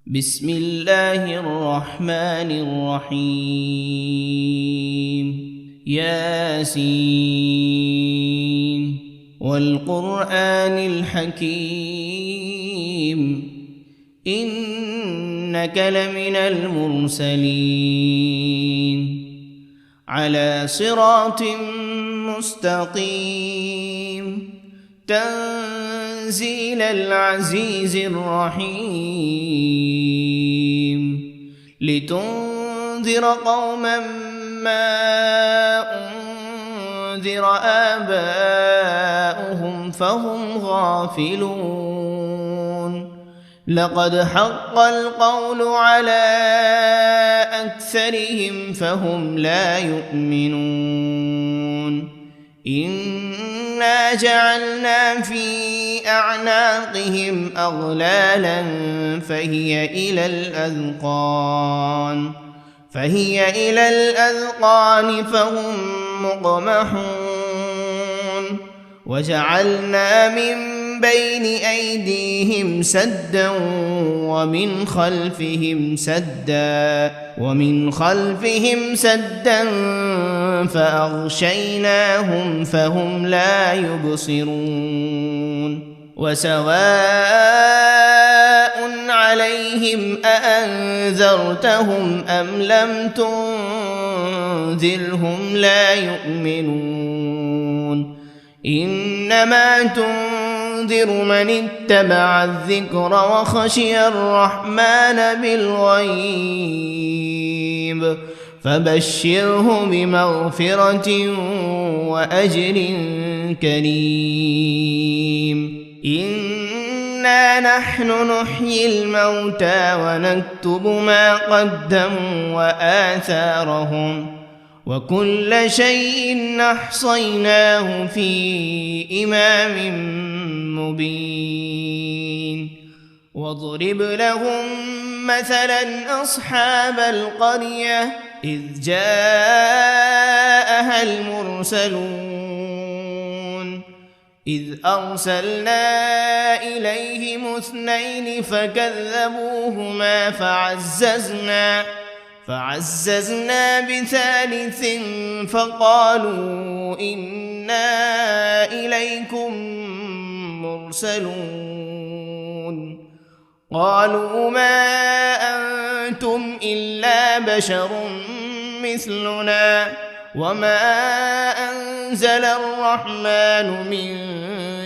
بسم الله الرحمن الرحيم ياسين والقرآن الحكيم إنك لمن المرسلين على صراط مستقيم تنزيل العزيز الرحيم لتنذر قوما ما أنذر آباؤهم فهم غافلون لقد حق القول على أكثرهم فهم لا يؤمنون إنا جعلنا في أعناقهم أغلالا فهي إلى الأذقان فهم مقمحون وجعلنا من بين أيديهم سدا ومن خلفهم سدا فأغشيناهم فهم لا يبصرون وسواء عليهم أأنذرتهم أم لم تنذرهم لا يؤمنون إنما تنذر من اتبع الذكر وخشي الرحمن بالغيب فبشره بمغفرة وأجر كريم إنا نحن نحيي الموتى ونكتب ما قدموا وآثارهم وكل شيء أحصيناه في إمام مبين واضرب لهم مثلا أصحاب القرية إذ جاءها المرسلون إذ أرسلنا إليهم 2 فكذبوهما فعززنا بثالث فقالوا إنا إليكم مرسلون قالوا ما أنتم إلا بشر مثلنا وما أنزل الرحمن من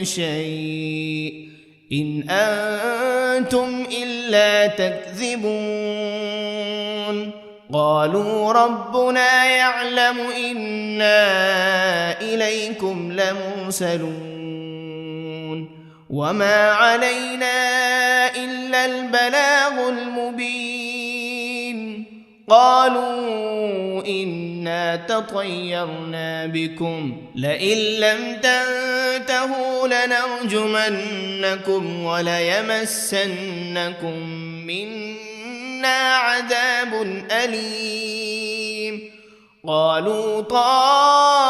شيء إن أنتم إلا تكذبون قالوا ربنا يعلم إنا إليكم لمرسلون وما علينا إلا البلاغ المبين قالوا إنا تطيرنا بكم لئن لم تنتهوا لنرجمنكم وليمسنكم منا عذاب أليم قالوا طائركم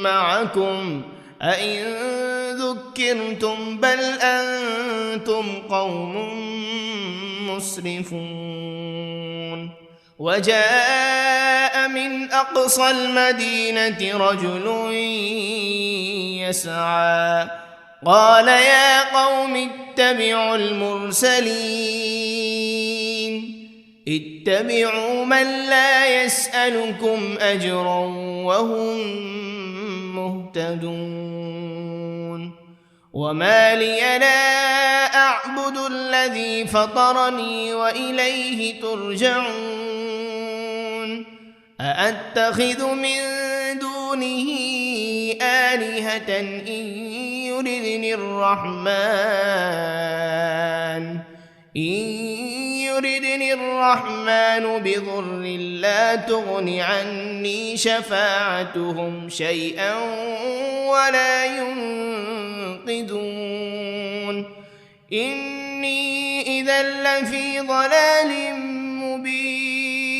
معكم أئن ذكرتم بل أنتم قوم مسرفون وجاء من أقصى المدينة رجل يسعى قال يا قوم اتبعوا المرسلين اتبعوا من لا يسألكم أجرا وهم مهتدون وما لي لا أعبد الذي فطرني وإليه ترجعون أأتخذ من دونه آلهة إن يردني الرحمن بضر لا تغن عني شفاعتهم شيئا ولا ينقذون إني إذا لفي ضلال مبين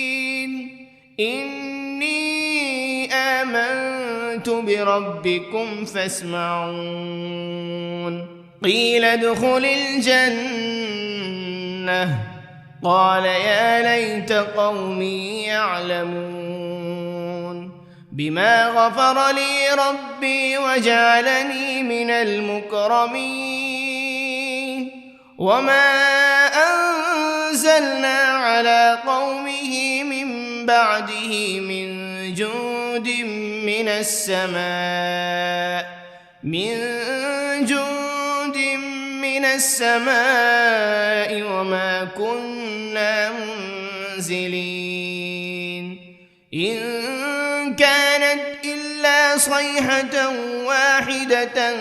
إني آمنت بربكم فاسمعون قيل ادخل الجنة لأغوينه قال يا ليت قومي يعلمون بما غفر لي ربي وجعلني من المكرمين وما أنزلنا على قومه من بعده من جند من السماء وما كنا منزلين إن كانت إلا صيحة واحدة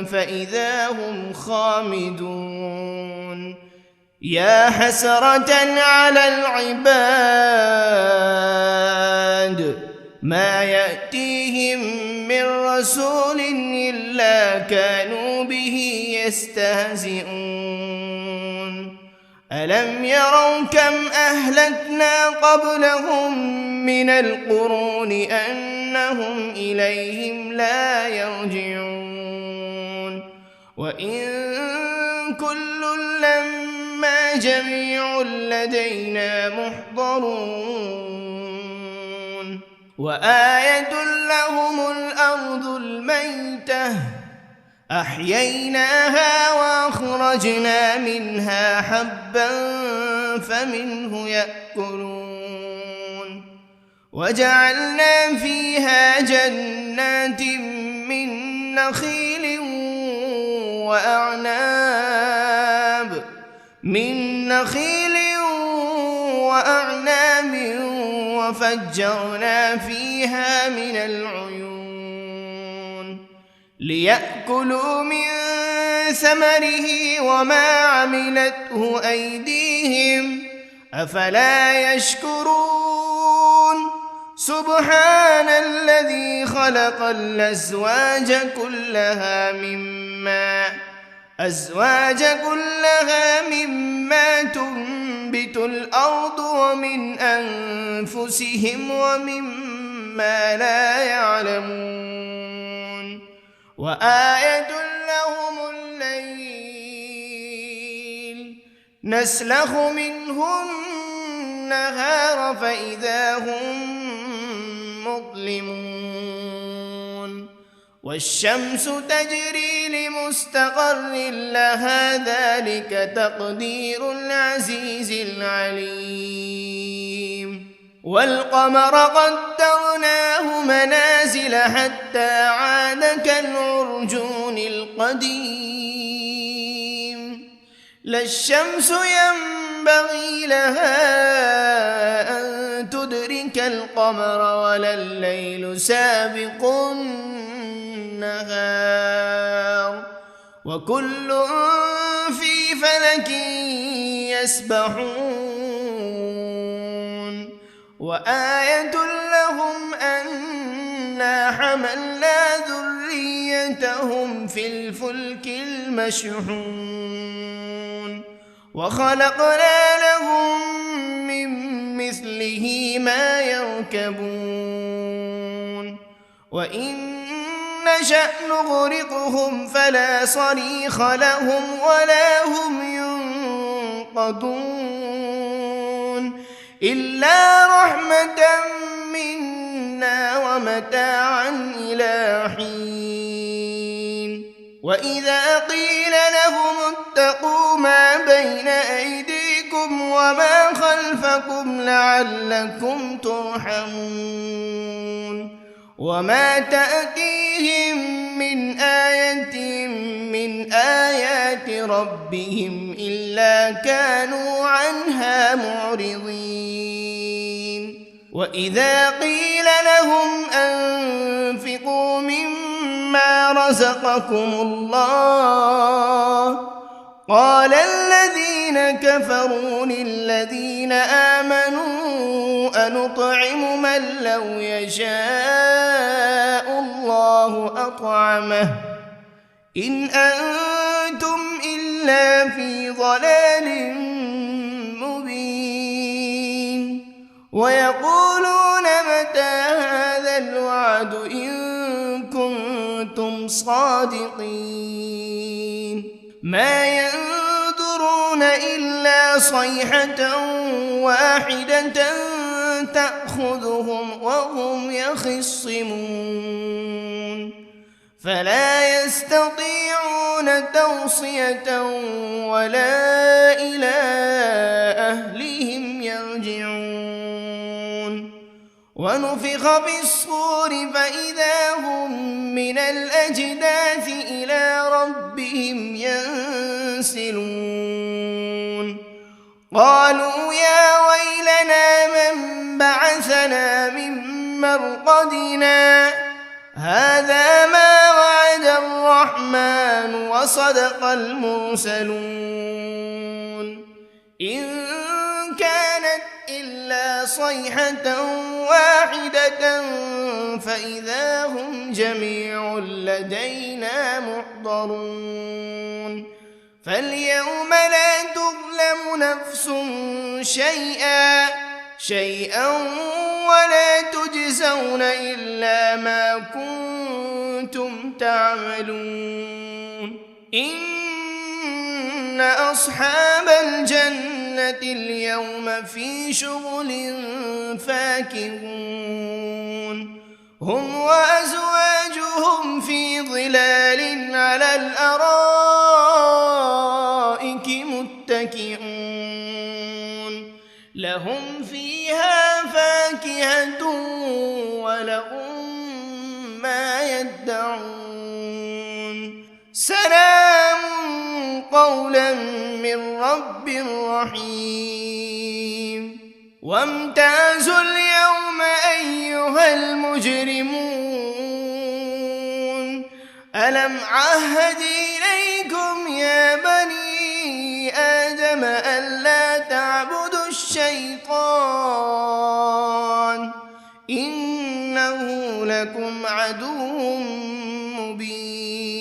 فإذا هم خامدون يا حسرة على العباد ما يأتيهم من رسول إلا كانوا به يستهزئون ألم يروا كم أهلكنا قبلهم من القرون أنهم إليهم لا يرجعون وإن كل لما جميع لدينا محضرون وآية لهم الأرض الميتة أحييناها وأخرجنا منها حبا فمنه يأكلون وجعلنا فيها جنات من نخيل وأعناب وفجرنا فيها من العيون ليأكلوا من ثمره وما عملته أيديهم أفلا يشكرون سبحان الذي خلق الأزواج كلها مما تنبت الأرض ومن أنفسهم ومما لا يعلمون وآية لهم الليل نسلخ منه النهار فإذا هم مظلمون والشمس تجري لمستقر لها ذلك تقدير العزيز العليم والقمر قدرناه منازل حتى عاد كالعرجون القديم لا الشمس ينبغي لها أن تدرك القمر ولا الليل سابق النهار وكل في فلك يسبحون وآية لهم أنا حملنا ذريتهم في الفلك المشحون وخلقنا لهم من مثله ما يركبون وإن نشأ نغرقهم فلا صريخ لهم ولا هم ينقذون إلا رحمة منا ومتاعا إلى حين وإذا قيل لهم اتقوا ما بين أيديكم وما خلفكم لعلكم ترحمون وما تأتيهم من آية من آيات ربهم إلا كانوا عنها معرضين وإذا قيل لهم أنفقوا مما رزقكم الله قال الذين كفروا للذين آمنوا أنطعم من لو يشاء الله أطعمه إن أنتم إلا في ضلال مبين ويقولون متى هذا الوعد إن كنتم صادقين ما ينظرون إلا صيحة واحدة تأخذهم وهم يخصمون فلا يستطيعون توصية ولا إلى أهلهم يرجعون ونفخ في الصور فإذا هم من الأجداث إلى ربهم ينسلون قالوا يا ويلنا من بعثنا من مرقدنا هذا ما وعد الرحمن وصدق المرسلون إن كانت إلا صيحة واحدة فإذا هم جميع لدينا محضرون فاليوم لا تظلم نفس شيئا ولا تجزون إلا ما كنتم تعملون إن أصحاب الجنة اليوم في شغل فاكهون هم وأزواجهم في ظلال على الأرائك متكئون لهم فيها فاكهة ولهم ما يدعون سلام قولا من رب رحيم وامتازوا اليوم أيها المجرمون ألم عهد إليكم يا بني آدم ألا تعبدوا الشيطان إنه لكم عدو مبين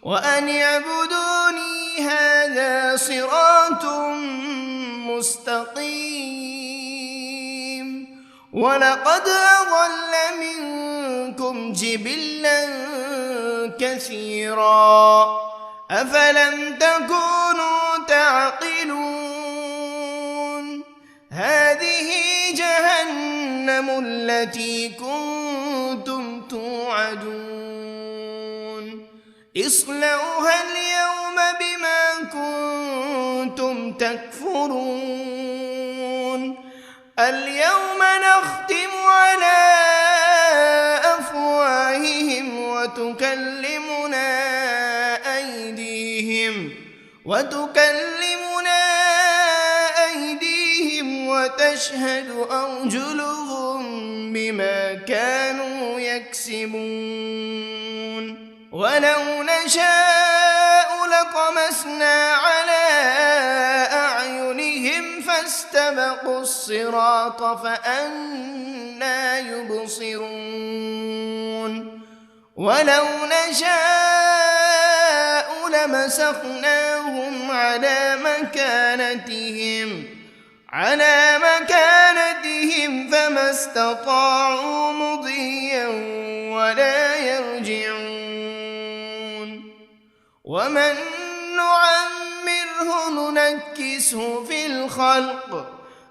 وأن اعبدوني هذا صراط مستقيم ولقد أضل منكم جبلا كثيرا أفلم تكونوا تعقلون هذه جهنم التي كنتم توعدون اصلوها اليوم بما كنتم تكفرون اليوم نختم على أفواههم وتكلمنا أيديهم وتشهد أرجلهم بما كانوا يكسبون ولو نشاء لطمسنا على أعينهم فاستبقوا الصراط فأنى يبصرون ولو نشاء لمسخناهم على مكانتهم فما استطاعوا مضيا ولا يرجعون ومن نعمره ننكسه في الخلق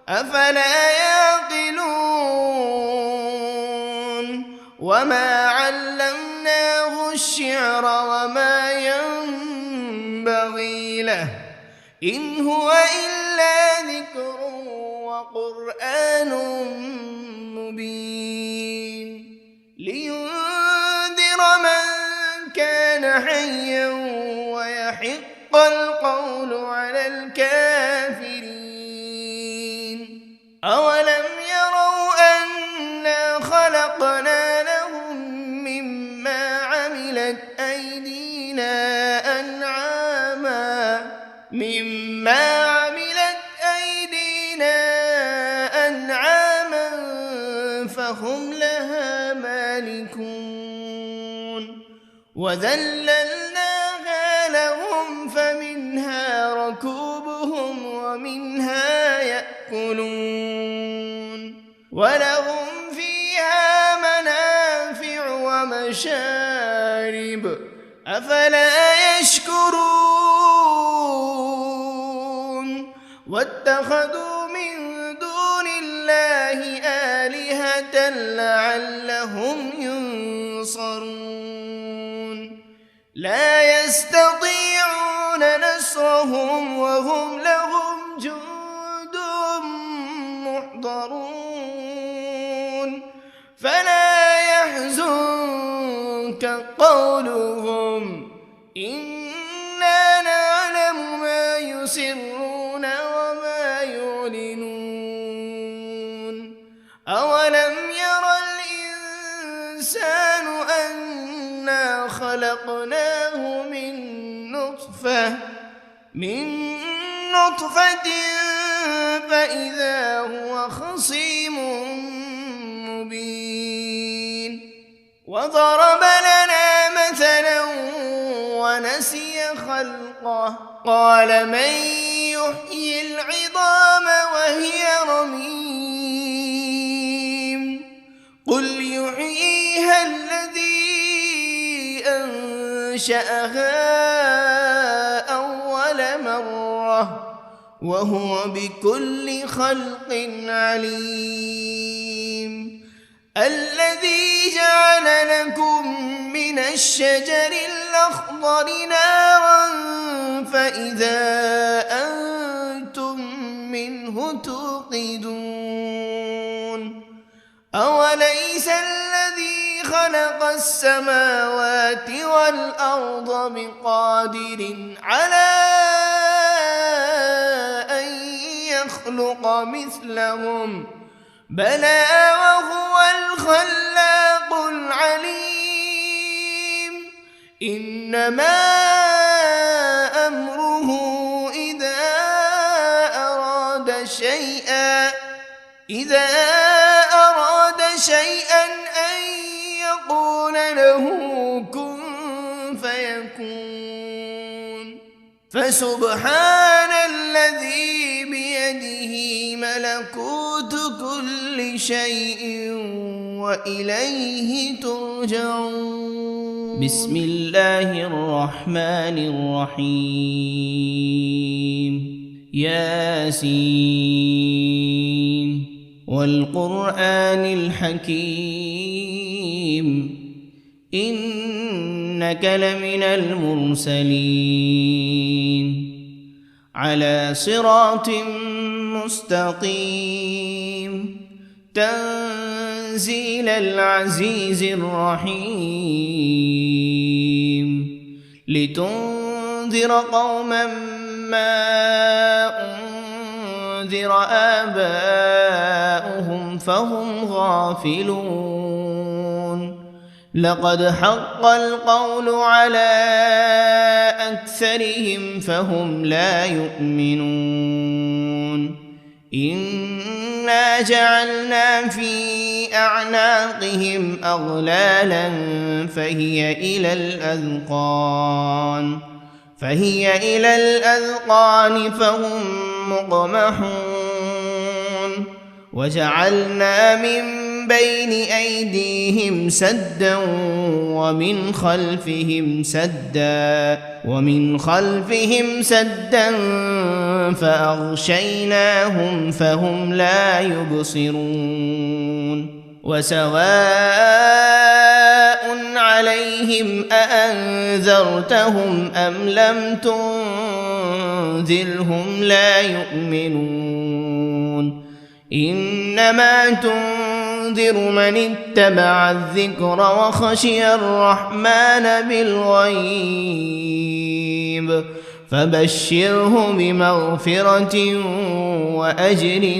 أفلا يعقلون وما علمناه الشعر وما ينبغي له إن هو إلا ذكر وقرآن مبين لينذر من كان حيا ويحق القول على الكافرين أولم يروا أنا خلقنا لهم مما عملت أيدينا أنعاما فهم لها مالكون وذللناها لهم فمنها ركوبهم ومنها يأكلون ولهم فيها منافع ومشارب أفلا يشكرون واتخذوا من دون الله آلهة لعلهم ينصرون لا يستطيعون نصرهم وهم لهم جند محضرون فلا يحزنك قولهم إنا نعلم ما يسرون وما يعلنون أولم ير الإنسان أنا خلقناه من نطفة فإذا هو خصيم مبين وضرب لنا مثلا ونسي خلقه قال من يحيي العظام وهي رميم قل يحييها الذي أنشأها أول مرة وهو بكل خلق عليم الذي جعل لكم من الشجر الأخضر نارا فإذا أنتم منه توقدون أوليس الذي خلق السماوات والأرض بقادر على أن يخلق مثلهم بلى وهو الخلاق العليم إنما أمره إذا أراد شيئا أن يقول له كن فيكون فسبحان الذي بيده ملكوت كل شيء وإليه ترجعون بسم الله الرحمن الرحيم ياسين والقرآن الحكيم إنك لمن المرسلين على صراط مستقيم تنزيل العزيز الرحيم لتنذر قوما ما أنذر آباؤهم فهم غافلون لقد حق القول على أكثرهم فهم لا يؤمنون إنا جعلنا في أعناقهم أغلالا فهي إلى الأذقان فهم مقمحون وجعلنا من بين أيديهم سدا ومن خلفهم سدا فأغشيناهم فهم لا يبصرون وسواء عليهم أأنذرتهم أم لم تنذرهم لا يؤمنون إنما تنذر من اتبع الذكر وخشي الرحمن بالغيب فبشره بمغفرة وأجر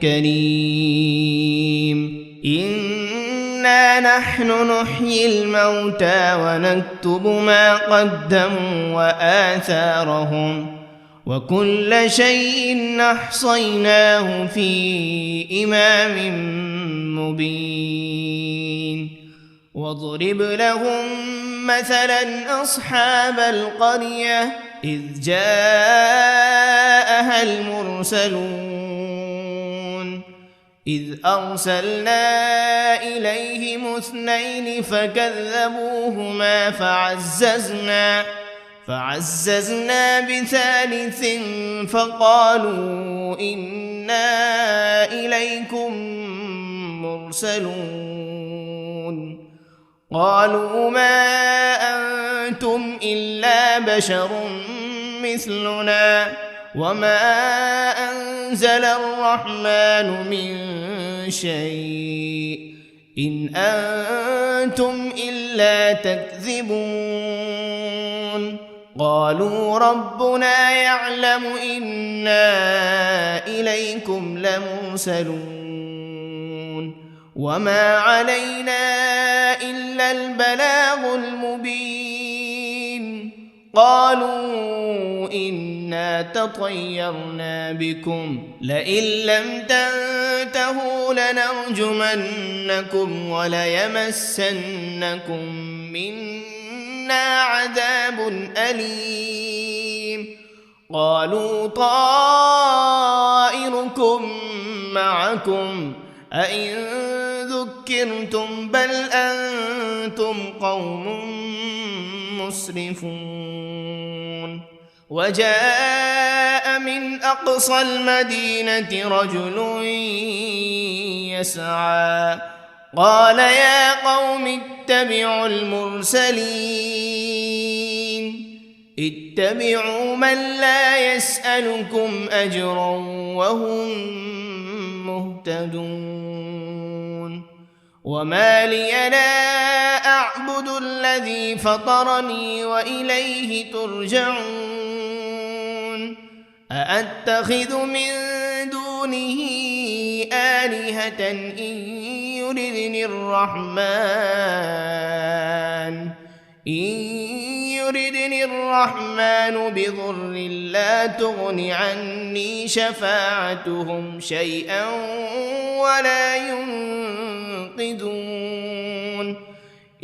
كريم إنا نحن نحيي الموتى ونكتب ما قدموا وآثارهم وكل شيء أحصيناه في إمام مبين واضرب لهم مثلا أصحاب القرية إذ جاءها المرسلون إذ أرسلنا إليهم 2 فكذبوهما فعززنا بثالث فقالوا إنا إليكم مرسلون قالوا ما أنتم إلا بشر مثلنا وما أنزل الرحمن من شيء إن أنتم إلا تكذبون قالوا ربنا يعلم إنا إليكم لمرسلون وما علينا إلا البلاغ المبين قالوا إنا تطيرنا بكم لئن لم تنتهوا لنرجمنكم وليمسنكم منا عذاب أليم قالوا طائركم معكم أئن ذكرتم بل أنتم قوم مسرفون وجاء من أقصى المدينة رجل يسعى قال يا قوم اتبعوا المرسلين اتبعوا من لا يسألكم أجرا وهم مهتدون وما لي لا أعبد الذي فطرني وإليه ترجعون أأتخذ من دونه آلهة إن يردني الرحمن بضر لا تغن عني شفاعتهم شيئا ولا ينقذون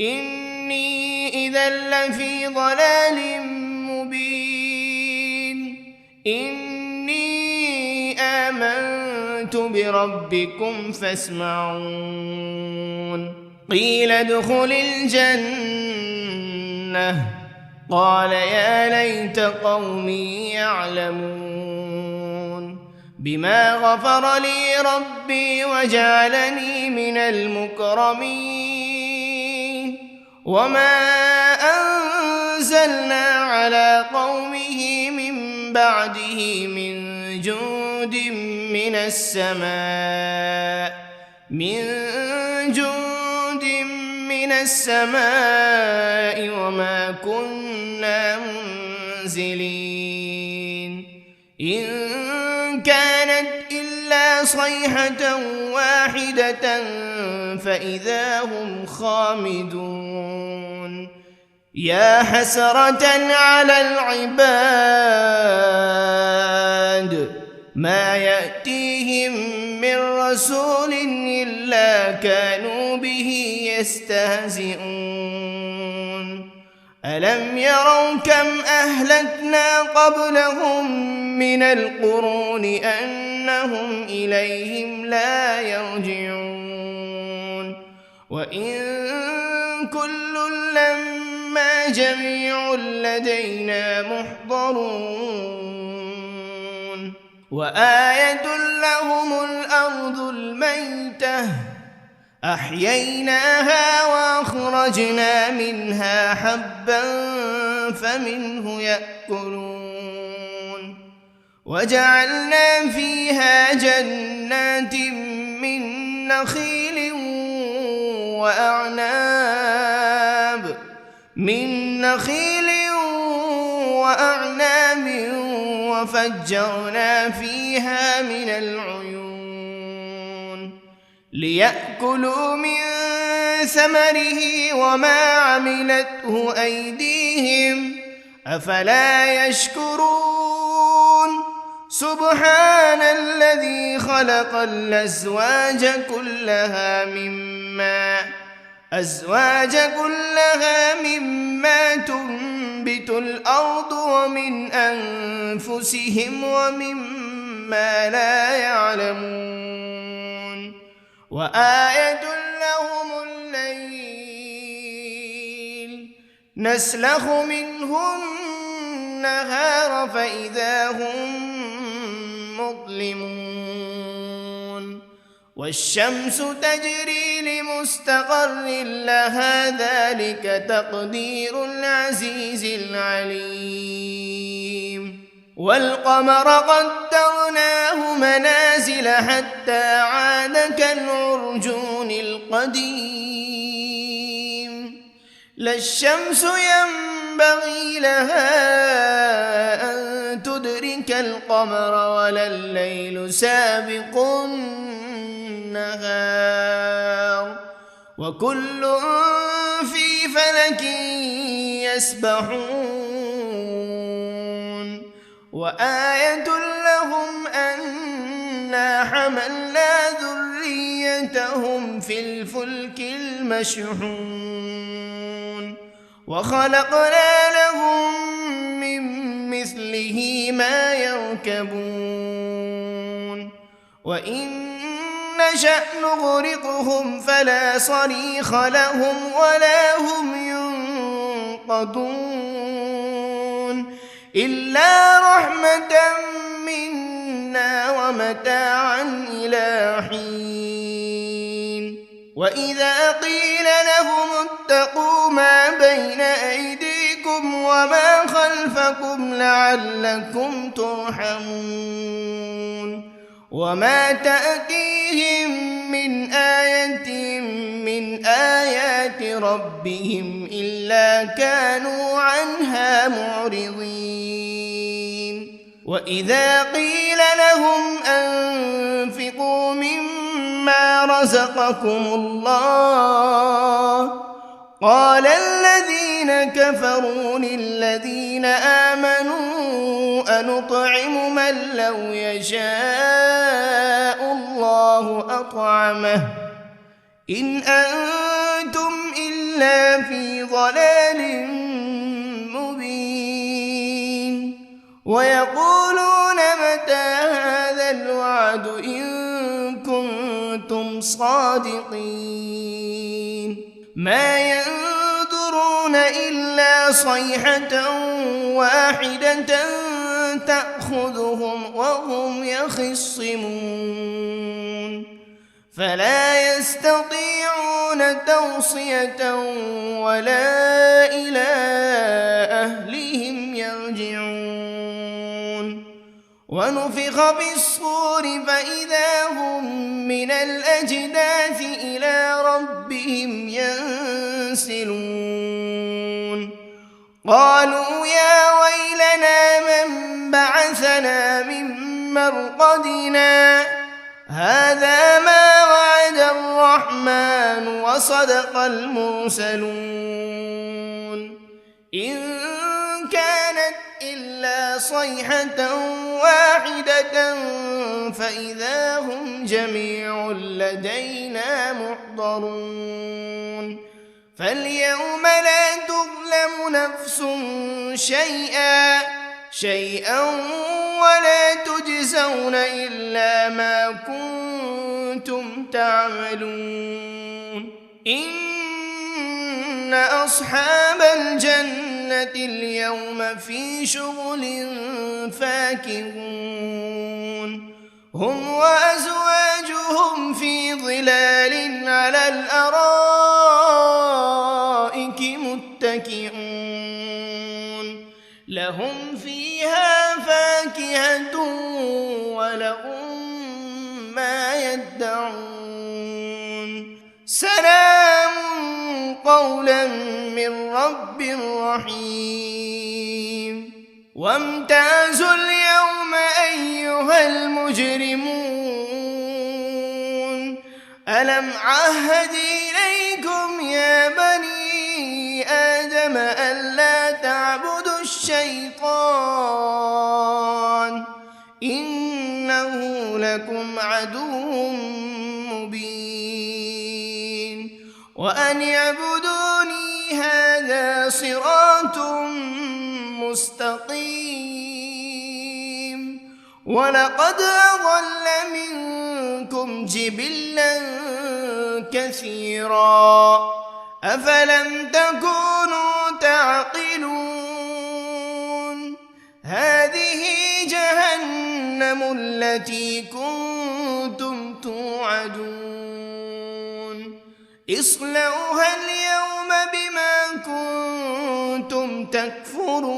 إني إذا لفي ضلال مبين إني آمنت بربكم فاسمعون قيل ادخل الجنة قال يا ليت قومي يعلمون بما غفر لي ربي وجعلني من المكرمين وما أنزلنا على قومه من بعده من جند من السماء وما كنا منزلين إن كانت إلا صيحة واحدة فإذا هم خامدون يا حسرة على العباد ما يأتيهم من رسول إلا كانوا به يستهزئون ألم يروا كم أهلكنا قبلهم من القرون أنهم إليهم لا يرجعون وإن كل لما جميع لدينا محضرون وآية لهم الأرض الميتة أحييناها وأخرجنا منها حبا فمنه يأكلون وجعلنا فيها جنات من نخيل وأعناب وفجرنا فيها من العيون ليأكلوا من ثمره وما عملته أيديهم أفلا يشكرون سبحان الذي خلق الأزواج كلها مما تنبت الأرض ومن أنفسهم ومما لا يعلمون وآية لهم الليل نسلخ منه النهار فإذا هم مظلمون والشمس تجري لمستقر لها ذلك تقدير العزيز العليم والقمر قدرناه منازل حتى عاد كالعرجون القديم لا الشمس ينبغي لها أن تدرك القمر ولا الليل سابق النهار وكل في فلك يسبحون وآية لهم أنا حملنا ذريتهم في الفلك المشحون وخلقنا لهم من مثله ما يركبون وإن نشأ نغرقهم فلا صريخ لهم ولا هم ينقذون إلا رحمة منا ومتاعا إلى حين وإذا قيل لهم اتقوا ما بين أيديكم وما خلفكم لعلكم ترحمون وما تأتيهم من آية من آيات ربهم إلا كانوا عنها معرضين وإذا قيل لهم أنفقوا مما رزقكم الله قال الذين كفروا للذين آمنوا أنطعم من لو يشاء الله أطعمه إن أنتم إلا في ضلال مبين ويقولون متى هذا الوعد إن كنتم صادقين ما ينظرون إلا صيحة واحدة تأخذهم وهم يخصمون فلا يستطيعون توصية ولا إلى أهلهم يرجعون ونفخ بالصور فإذا هم من الأجداث إلى ربهم ينسلون قالوا يا ويلنا من بعثنا من مرقدنا هذا ما وعد الرحمن وصدق المرسلون إن كانت إلا صيحة واحدة فإذا هم جميع لدينا محضرون فاليوم لا تظلم نفس شيئا ولا تجزون إلا ما كنتم تعملون إن أصحاب الجنة اليوم في شغل فاكهون هم وأزواجهم في ظلال على الأرائك متكئون لهم فيها فاكهة ولهم ما يدعون سلام قولا من رب رحيم وامتازوا اليوم أيها المجرمون ألم عهد إليكم يا بني آدم ألا تعبدوا الشيطان إنه لكم عدو مبين وأن اعبدوني هذا صراط مستقيم ولقد أضل منكم جبلا كثيرا أفلم تكونوا تعقلون هذه جهنم التي كنتم توعدون اصلوها اليوم بما كنتم تكفرون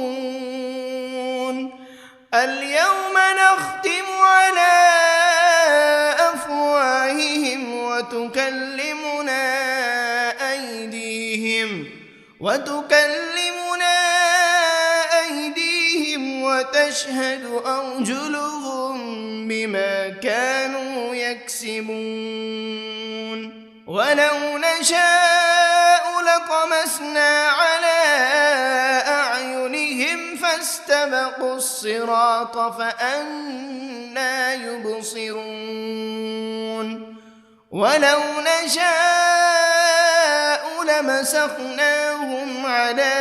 اليوم نختم على أفواههم وتكلمنا أيديهم وتشهد أرجلهم بما كانوا يكسبون ولو نشاء لطمسنا على أعينهم فاستبقوا الصراط فأنى يبصرون ولو نشاء لمسخناهم على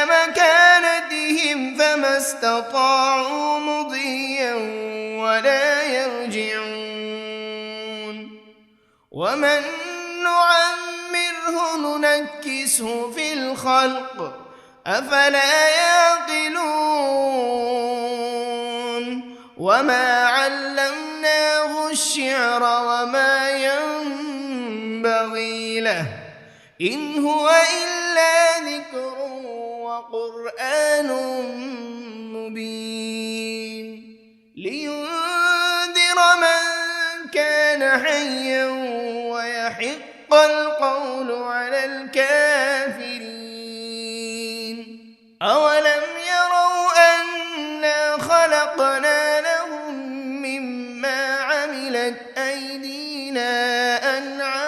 مكانتهم فما استطاعوا مضيا ولا يرجعون ومن نعمره ننكسه في الخلق أفلا يعقلون وما علمناه الشعر وما ينبغي له إن هو إلا ذكر وقرآن مبين لينذر من كان حيا ويحق القول على الكافرين أولم يروا أنا خلقنا لهم مما عملت أيدينا أنعاما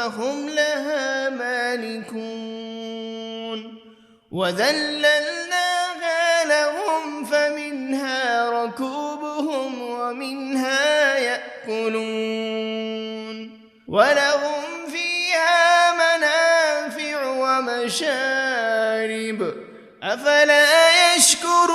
فهم لها مالكون وذللناها لهم فمنها ركوبهم ومنها يأكلون ولهم فيها منافع ومشارب أفلا يشكرون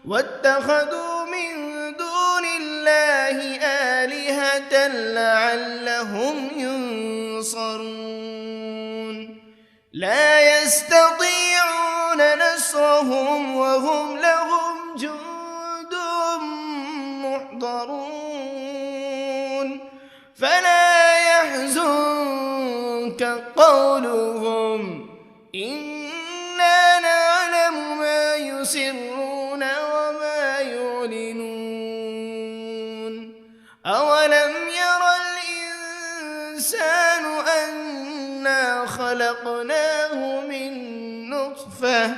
واتخذوا من دون الله آلهة لعلهم ينصرون لا يستطيعون نصرهم وهم لهم جند محضرون فلا يحزنك قولهم إنا نعلم ما يسرون وما يعلنون أولم ير الإنسان أنا خلقناه من نطفة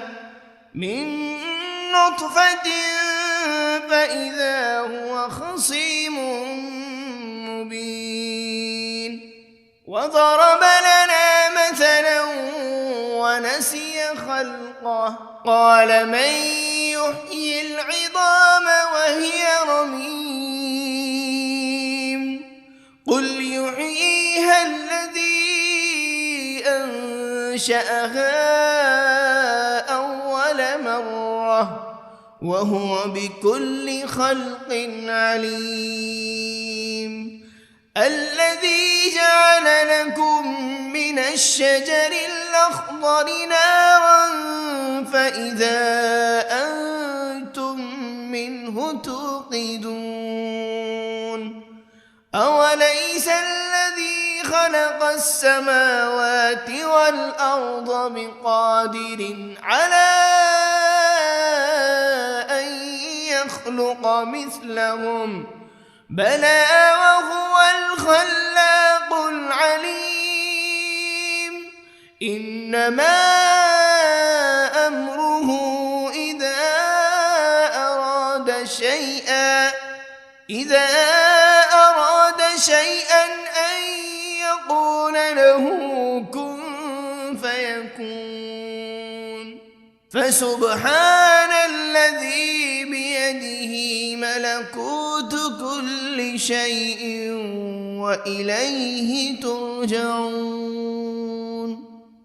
فإذا هو خصيم مبين وضرب لنا مثلا ونسي خلقه قال من يحيي العظام وهي رميم قل يحييها الذي أنشأها أول مرة وهو بكل خلق عليم الذي جعل لكم من الشجر الأخضر نارا فإذا أنتم منه توقدون أوليس الذي خلق السماوات والأرض بقادر على أن يخلق مثلهم بلى وهو الخلاق العليم إنما أمره إذا أراد شيئا أن يقول له كن فيكون فسبحان الذي بيده ملكوت كل شيء وإليه ترجعون.